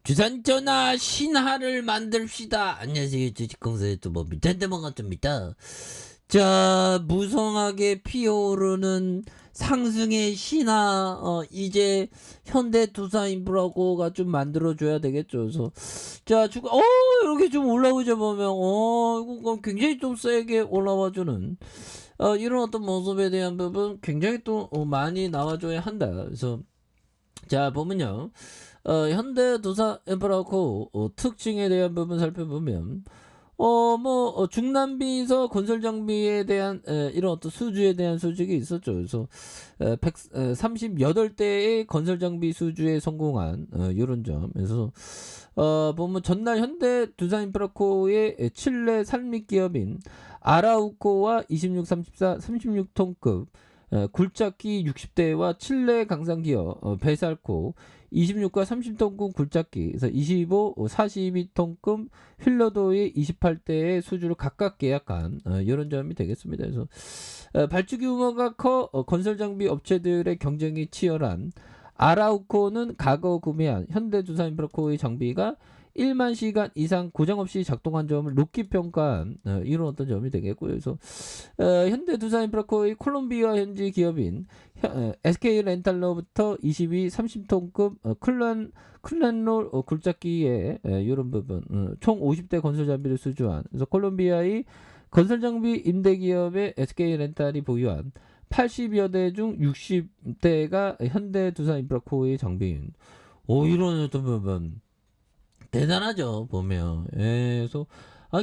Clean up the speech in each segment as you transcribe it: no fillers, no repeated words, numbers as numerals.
주산전화 신화를 만듭시다. 안녕하세요. 주식공사의 또 밑한대만 같습니다. 자, 무성하게 피어오르는 상승의 신화, 이제 현대투자인프라고가 좀 만들어줘야 되겠죠. 그래서, 자, 이렇게 좀 올라오자 보면, 이거 굉장히 좀 세게 올라와주는, 이런 어떤 모습에 대한 부분 굉장히 또 많이 나와줘야 한다. 그래서, 자, 보면요. 현대두산인프라고 특징에 대한 부분 살펴보면 중남미에서 건설 장비에 대한 이런 어떤 수주에 대한 수직이 있었죠. 그래서 138대의 건설 장비 수주에 성공한 이런 점. 그래서 보면 전날 현대두산인프라코의 칠레 산립 기업인 아라우코와 26, 34, 36톤급 굴착기 60대와 칠레 강상기업 베살코 26과 30톤급 굴착기, 그래서 25, 42톤급 휠러도의 28대의 수주를 각각 계약한 이런 점이 되겠습니다. 그래서 발주 규모가 커 건설 장비 업체들의 경쟁이 치열한 아라우코는 과거 구매한 현대두산인프라코의 장비가 1만 시간 이상 고장 없이 작동한 점을 높게 평가한 이런 어떤 점이 되겠고요. 그래서 현대두산인프라코의 콜롬비아 현지 기업인 SK렌탈로부터 22, 30톤급 클랜롤 굴착기의 이런 부분 총 50대 건설 장비를 수주한, 그래서 콜롬비아의 건설 장비 임대 기업의 SK렌탈이 보유한 80여 대 중 60대가 현대두산인프라코의 장비인. 이런 어떤 부분 대단하죠, 보면. 그래서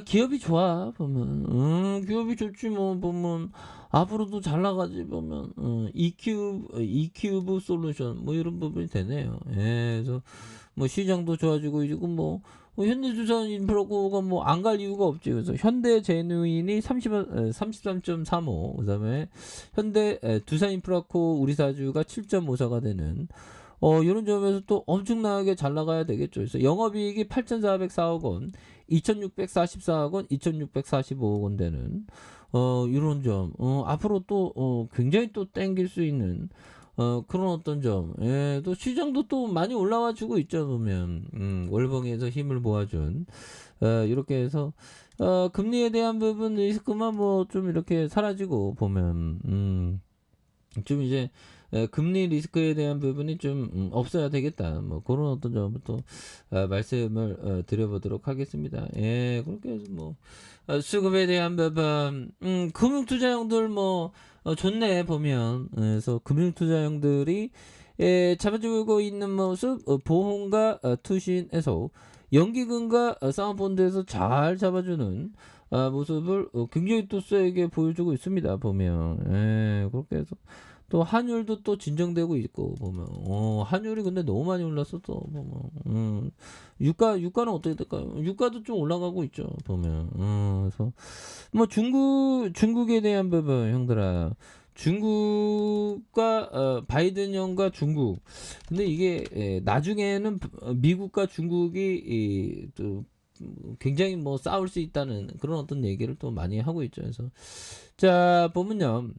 기업이 좋아, 보면. 기업이 좋지, 뭐, 보면. 앞으로도 잘 나가지, 보면. 이큐브 솔루션, 뭐, 이런 부분이 되네요. 그래서, 뭐, 시장도 좋아지고, 지금 뭐, 현대두산 인프라고가 뭐, 안 갈 이유가 없지. 그래서, 현대제누인이 33.35, 그 다음에, 두산 인프라코 우리사주가 7.54가 되는, 이런 점에서 또 엄청나게 잘 나가야 되겠죠. 그래서 영업이익이 8,404억 원, 2,644억 원, 2,645억 원 되는, 이런 점, 앞으로 또, 굉장히 또 땡길 수 있는, 그런 어떤 점, 또 시장도 또 많이 올라와 주고 있죠, 보면. 월봉에서 힘을 모아준, 이렇게 해서, 금리에 대한 부분 리스크만 뭐 좀 이렇게 사라지고 보면, 좀 이제 금리 리스크에 대한 부분이 좀 없어야 되겠다. 뭐 그런 어떤 점부터 말씀을 드려보도록 하겠습니다. 그렇게 해서 뭐 수급에 대한 부분, 금융투자형들 뭐 좋네 보면. 그래서 금융투자형들이 잡아주고 있는 모습, 보험과 투신에서 연기금과 사모펀드에서 잘 잡아주는 모습을 굉장히 또 세게 보여주고 있습니다, 보면. 그렇게 해서 또 환율도 또 진정되고 있고 보면, 환율이 근데 너무 많이 올랐어 또 보면. 유가는 어떻게 될까요? 유가도 좀 올라가고 있죠, 보면. 그래서 뭐 중국에 대한 부분, 형들아. 중국과 바이든 형과 중국. 근데 이게 나중에는 미국과 중국이 또 굉장히 뭐 싸울 수 있다는 그런 어떤 얘기를 또 많이 하고 있죠. 그래서 자, 보면요.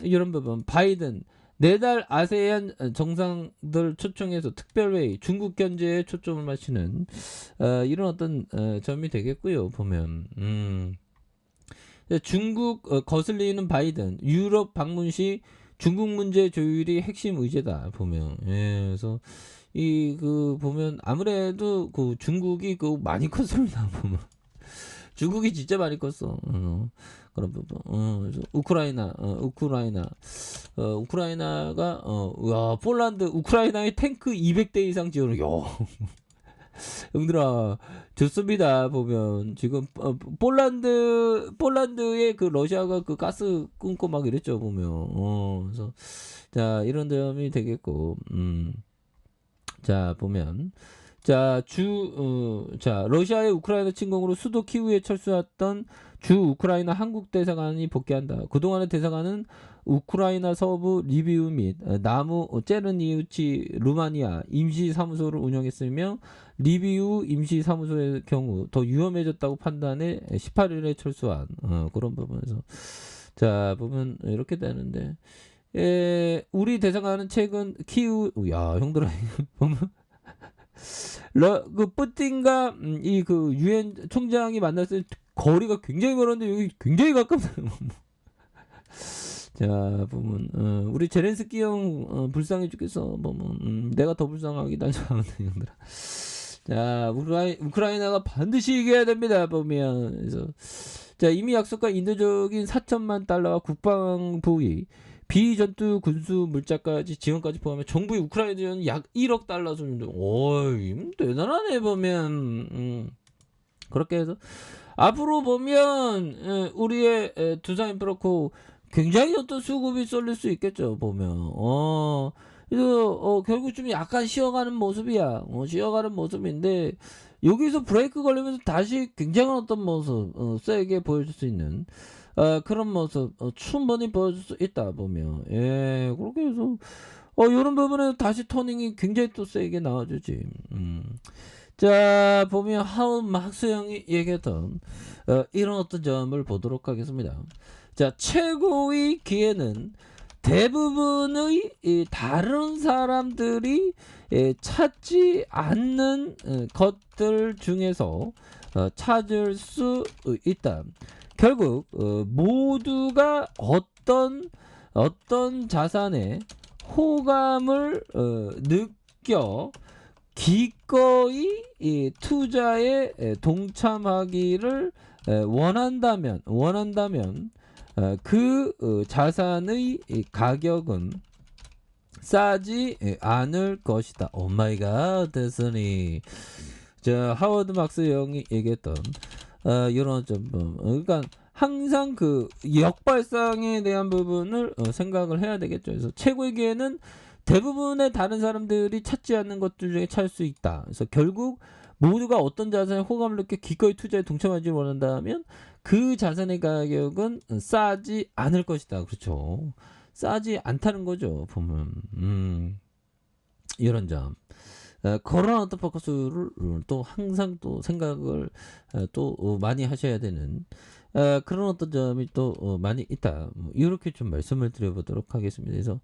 이런 부분, 바이든 내달 아세안 정상들 초청해서 특별회의 중국 견제에 초점을 맞추는 이런 어떤 점이 되겠고요, 보면. 중국 거슬리는 바이든 유럽 방문 시 중국 문제 조율이 핵심 의제다, 보면. 그래서 보면 아무래도 그 중국이 많이 컸습니다, 보면. 중국이 진짜 많이 컸어. 그런 부분. 그래서 우크라이나가 폴란드 우크라이나의 탱크 200대 이상 지원을. 형들아, 좋습니다. 보면 지금 폴란드에 그 러시아가 그 가스 끊고 막 이랬죠, 보면. 그래서 자, 이런 점이 되겠고. 자, 보면 러시아의 우크라이나 침공으로 수도 키우에 철수했던 주 우크라이나 한국 대사관이 복귀한다. 그동안의 대사관은 우크라이나 서부 리비우 및 나무 체르니우치 루마니아 임시 사무소를 운영했으며, 리비우 임시 사무소의 경우 더 위험해졌다고 판단해 18일에 철수한 그런 부분에서, 자, 보면 이렇게 되는데, 우리 대사관은 최근 키우, 야, 형들아, 보면 그 뿌틴과 이 그 유엔 총장이 만났을 때 거리가 굉장히 멀었는데 여기 굉장히 가깝다는 거. 자 보면 우리 제렌스키 형 불쌍해 죽겠어. 보면 내가 더 불쌍하긴 하지 형들아. 자 우크라이나가 반드시 이겨야 됩니다. 보면 그래서 자 이미 약속한 인도적인 4천만 달러와 국방부의 비전투 군수 물자까지 지원까지 포함해 정부의 우크라이나 지원 약 1억 달러 정도. 어이 대단하네 보면 그렇게 해서 앞으로 보면 우리의 두산인프라코 굉장히 어떤 수급이 쏠릴 수 있겠죠 보면 그래서 결국 좀 약간 쉬어가는 모습이야. 쉬어가는 모습인데 여기서 브레이크 걸리면서 다시 굉장한 어떤 모습 세게 보여줄 수 있는 그런 모습 충분히 보여줄 수 있다 보면 예 그렇게 해서 이런 부분에 다시 터닝이 굉장히 또 세게 나와주지. 자 보면 하운 막스 형이 얘기했던 이런 어떤 점을 보도록 하겠습니다. 자 최고의 기회는 대부분의 다른 사람들이 찾지 않는 것들 중에서 찾을 수 있다. 결국 모두가 어떤 자산에 호감을 느껴 기꺼이 투자에 동참하기를 원한다면 그 자산의 가격은 싸지 않을 것이다. 오마이갓 됐으니 자 하워드 막스 형이 얘기했던 이런 좀 그러니까 항상 그 역발상에 대한 부분을 생각을 해야 되겠죠. 그래서 최고의 기회는 대부분의 다른 사람들이 찾지 않는 것들 중에 찾을 수 있다. 그래서 결국 모두가 어떤 자산에 호감을 느껴 기꺼이 투자에 동참하지 원한다면 그 자산의 가격은 싸지 않을 것이다. 그렇죠. 싸지 않다는 거죠. 보면 이런 점. 그런 어떤 포커스를 또 항상 또 생각을 또 많이 하셔야 되는 그런 어떤 점이 또 많이 있다. 이렇게 좀 말씀을 드려보도록 하겠습니다. 그래서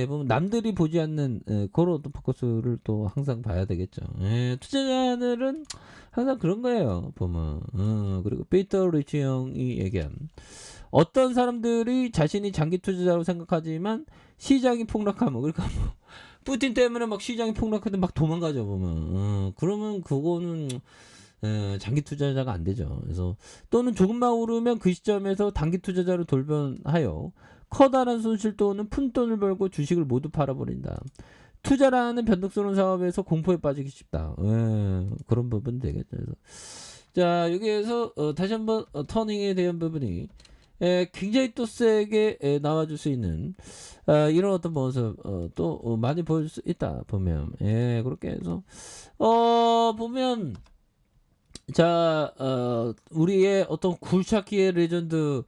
보면 남들이 보지 않는 그런 어떤 포커스를 또 항상 봐야 되겠죠. 투자자들은 항상 그런 거예요. 보면 그리고 피터 리치 형이 얘기한 어떤 사람들이 자신이 장기 투자자로 생각하지만 시장이 폭락하면 그러니까 뭐 푸틴 때문에 막 시장이 폭락하는데 막 도망가죠 보면 그러면 그거는 장기 투자자가 안 되죠. 그래서 또는 조금만 오르면 그 시점에서 단기 투자자로 돌변하여 커다란 손실 또는 푼돈을 벌고 주식을 모두 팔아버린다. 투자라는 변동스러운 사업에서 공포에 빠지기 쉽다. 그런 부분 되겠죠. 그래서 자 여기에서 다시 한번 터닝에 대한 부분이 굉장히 또 세게 나와줄 수 있는 이런 어떤 모습 또 많이 보여줄 수 있다 보면 그렇게 해서 보면 자 우리의 어떤 굴착기의 레전드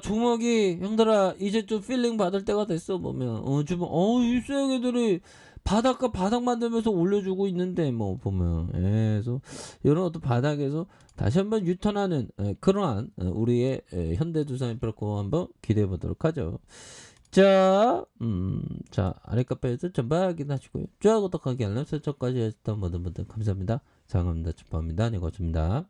종목이 형들아 이제 좀 필링 받을 때가 됐어 보면 주변 이 쎄기들이 바닥 만들면서 올려주고 있는데 뭐 보면 그래서 이런 어떤 바닥에서 다시 한번 유턴하는 그러한 우리의 현대두산인프라코 한번 기대해 보도록 하죠. 자 아래 카페에서 전부 확인하시고요. 좋아요 구독하기 알람 설정까지 해주셨던 모든 분들 감사합니다. 장갑니다. 축복합니다. 네 고맙습니다.